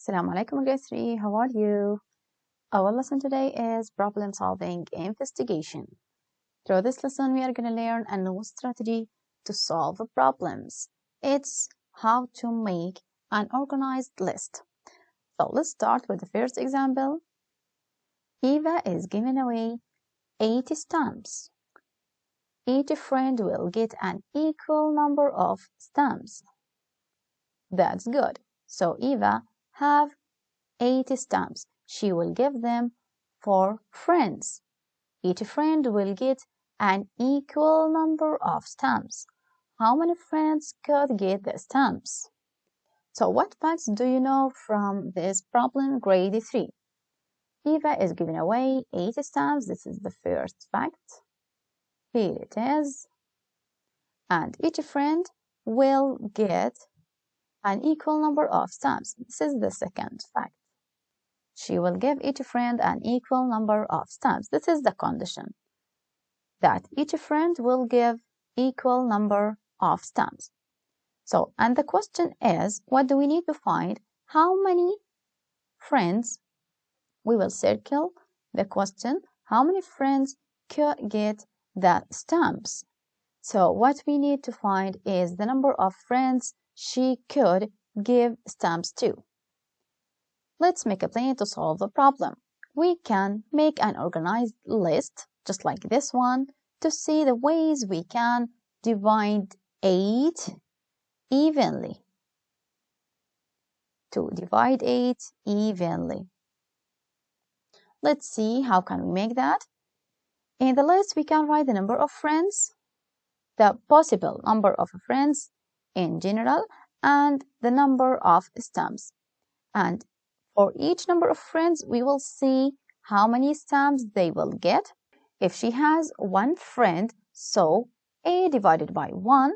Assalamu alaikum grade 3, how are you? Our lesson today is problem solving investigation. Through this lesson, we are going to learn a new strategy to solve problems. It's how to make an organized list. So let's start with the first example. Eva is giving away 80 stamps. Each friend will get an equal number of stamps. That's good. So Eva have 80 stamps. She will give them for friends. Each friend will get an equal number of stamps. How many friends could get the stamps? So what facts do you know from this problem, grade 3? Eva is giving away 80 stamps. This is the first fact. Here it is. And each friend will get an equal number of stamps. This is the second fact. She will give each friend an equal number of stamps. This is the condition, that each friend will give equal number of stamps. So, and the question is, what do we need to find? How many friends? We will circle the question, how many friends could get the stamps? So what we need to find is the number of friends she could give stamps to. Let's make a plan to solve the problem. We can make an organized list, just like this one, to see the ways we can divide 8 evenly. To divide 8 evenly. Let's see how can we make that. In the list, we can write the number of friends, the possible number of friends in general, and the number of stamps. And for each number of friends, we will see how many stamps they will get. If she has one friend, so 8 divided by 1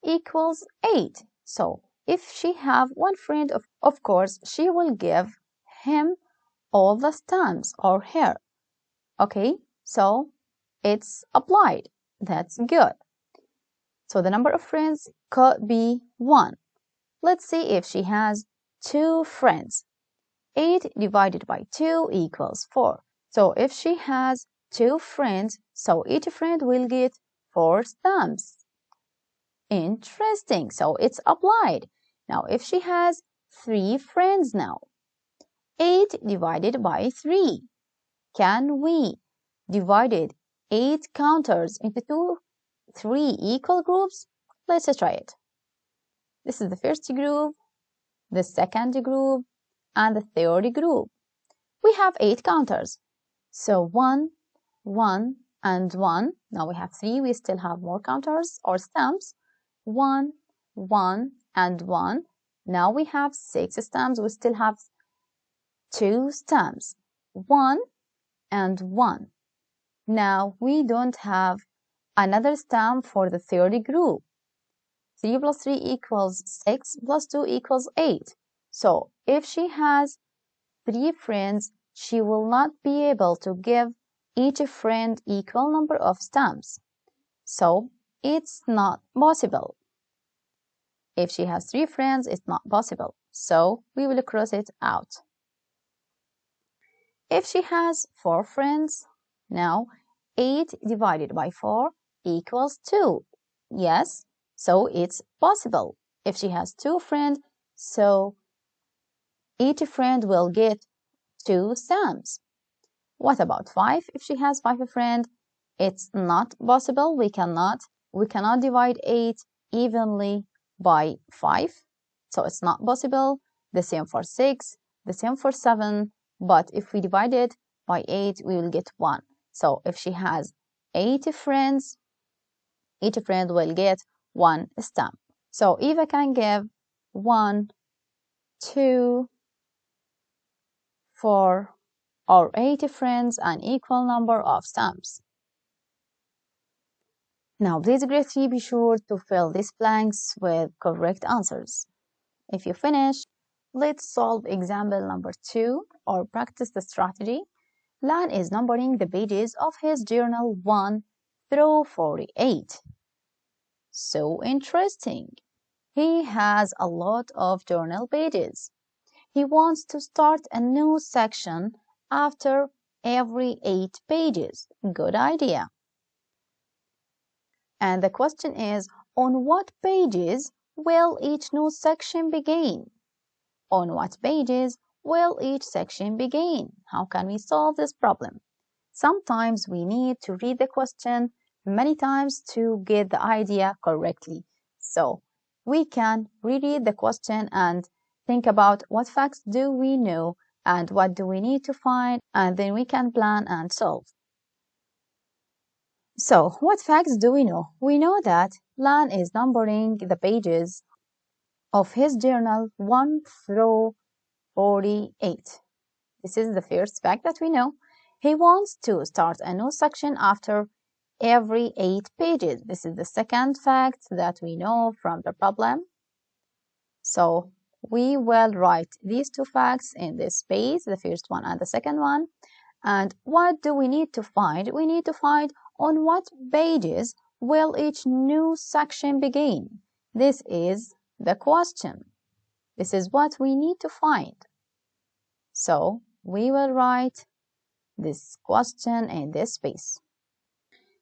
equals 8. So if she have one friend, of course, she will give him all the stamps, or her. Okay, so it's applied. That's good. So the number of friends could be 1. Let's see if she has 2 friends. 8 divided by 2 equals 4. So if she has 2 friends, so each friend will get 4 stamps. Interesting. So it's applied. Now if she has 3 friends now, 8 divided by 3. Can we divide 8 counters into 3 equal groups? Let's try it. This is the first group, the second group, and the third group. We have 8 counters. So 1, 1, and 1. Now we have 3. We still have more counters or stamps. 1, 1, and 1. Now we have 6 stamps. We still have 2 stamps. 1 and 1. Now we don't have another stamp for the third group. 3 plus 3 equals 6 plus 2 equals 8. So if she has 3 friends, she will not be able to give each friend equal number of stamps. So it's not possible. If she has 3 friends, it's not possible. So we will cross it out. If she has 4 friends, now 8 divided by 4 equals 2. Yes, so it's possible. If she has 2 friends, so each friend will get 2 stamps. What about 5? If she has 5 friends, it's not possible. We cannot divide 8 evenly by 5. So it's not possible. The same for 6, the same for 7. But if we divide it by 8, we will get 1. So if she has 8 friends, each friend will get 1 stamp. So Eva can give 1, 2, 4, or 8 friends an equal number of stamps. Now, please, grade 3, be sure to fill these blanks with correct answers. If you finish, let's solve example number 2 or practice the strategy. Lan is numbering the pages of his journal 1 through 48. So interesting. He has a lot of journal pages. He wants to start a new section after every 8 pages. Good idea. And the question is, on what pages will each new section begin? On what pages will each section begin? How can we solve this problem? Sometimes we need to read the question many times to get the idea correctly. So we can reread the question and think about what facts do we know and what do we need to find, and then we can plan and solve. So what facts do we know? We know that Lan is numbering the pages of his journal 1 through 48. This is the first fact that we know. He wants to start a new section after every 8 pages. This is the second fact that we know from the problem. So we will write these two facts in this space, the first one and the second one. And what do we need to find? We need to find on what pages will each new section begin. This is the question. This is what we need to find. So we will write this question in this space.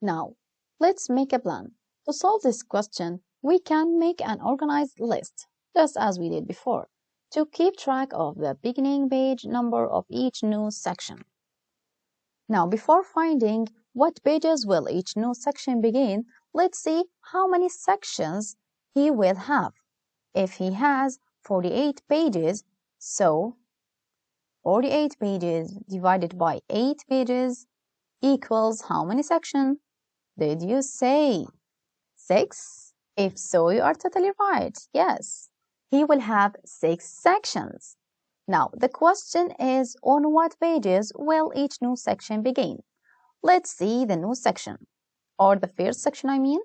Now, let's make a plan. To solve this question, we can make an organized list, just as we did before, to keep track of the beginning page number of each new section. Now, before finding what pages will each new section begin, let's see how many sections he will have. If he has 48 pages, so 48 pages divided by 8 pages equals how many sections? Did you say 6? If so, you are totally right. Yes, he will have 6 sections. Now, the question is, on what pages will each new section begin? Let's see the new section, or the first section, I mean.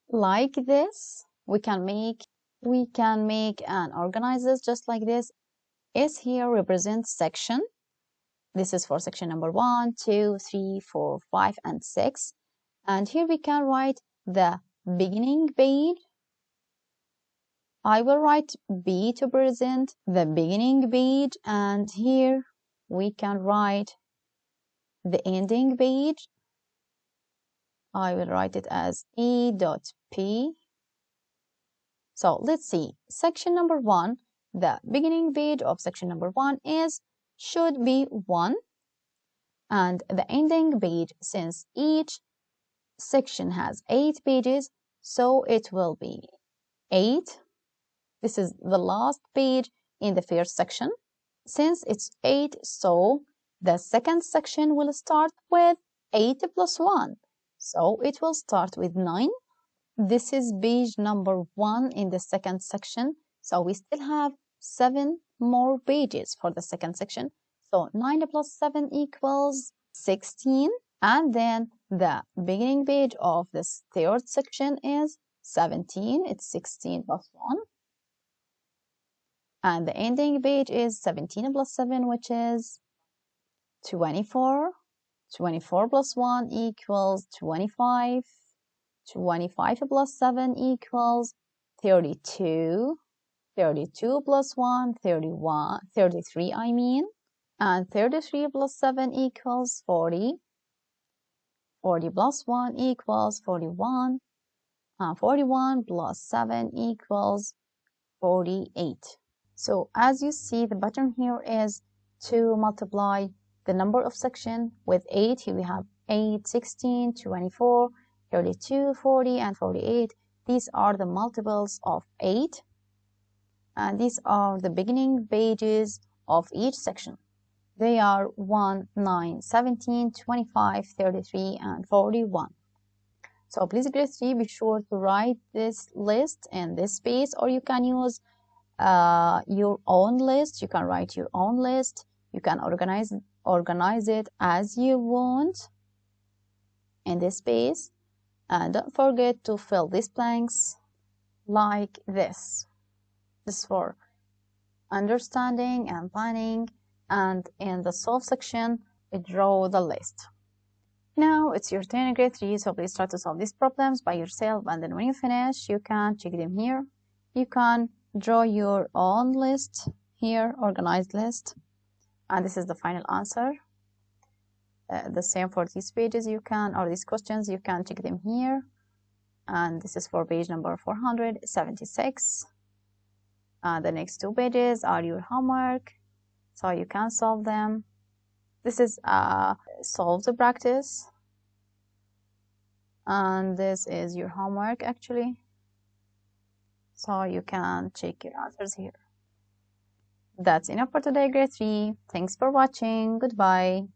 Like this, we can make and organize this just like this. S here represents section. This is for section number 1, 2, 3, 4, 5, and 6. And here we can write the beginning page. I will write B to present the beginning page, and here we can write the ending page. I will write it as E.P. So let's see. Section number 1, the beginning page of section number 1 should be 1. And the ending page, since each section has 8 pages, so it will be 8. This is the last page in the first section. Since it's 8, so the second section will start with 8 plus 1. So it will start with 9. This is page number 1 in the second section. So we still have 7 more pages for the second section. So 9 plus 7 equals 16. And then the beginning page of this third section is 17. It's 16 plus 1. And the ending page is 17 plus 7, which is 24. 24 plus 1 equals 25. 25 plus 7 equals 32. 32 plus 1, 31, 33 I mean. And 33 plus 7 equals 40. 40 plus 1 equals 41. And 41 plus 7 equals 48. So as you see, the button here is to multiply the number of sections with 8. Here we have 8, 16, 24, 32, 40, and 48. These are the multiples of 8. And these are the beginning pages of each section. They are 1, 9, 17, 25, 33, and 41. So please, grade 3, be sure to write this list in this space, or you can use your own list. You can write your own list. You can organize it as you want in this space. And don't forget to fill these blanks like this. This is for understanding and planning. And in the solve section, draw the list. Now it's your turn in grade 3, so please try to solve these problems by yourself, and then when you finish, you can check them here. You can draw your own list here, organized list, and this is the final answer. The same for these pages, you can, or these questions, you can check them here. And this is for page number 476. The next two pages are your homework, so you can solve them. This is solve the practice, and this is your homework actually, so you can check your answers here. That's enough for today, grade 3. Thanks for watching. Goodbye.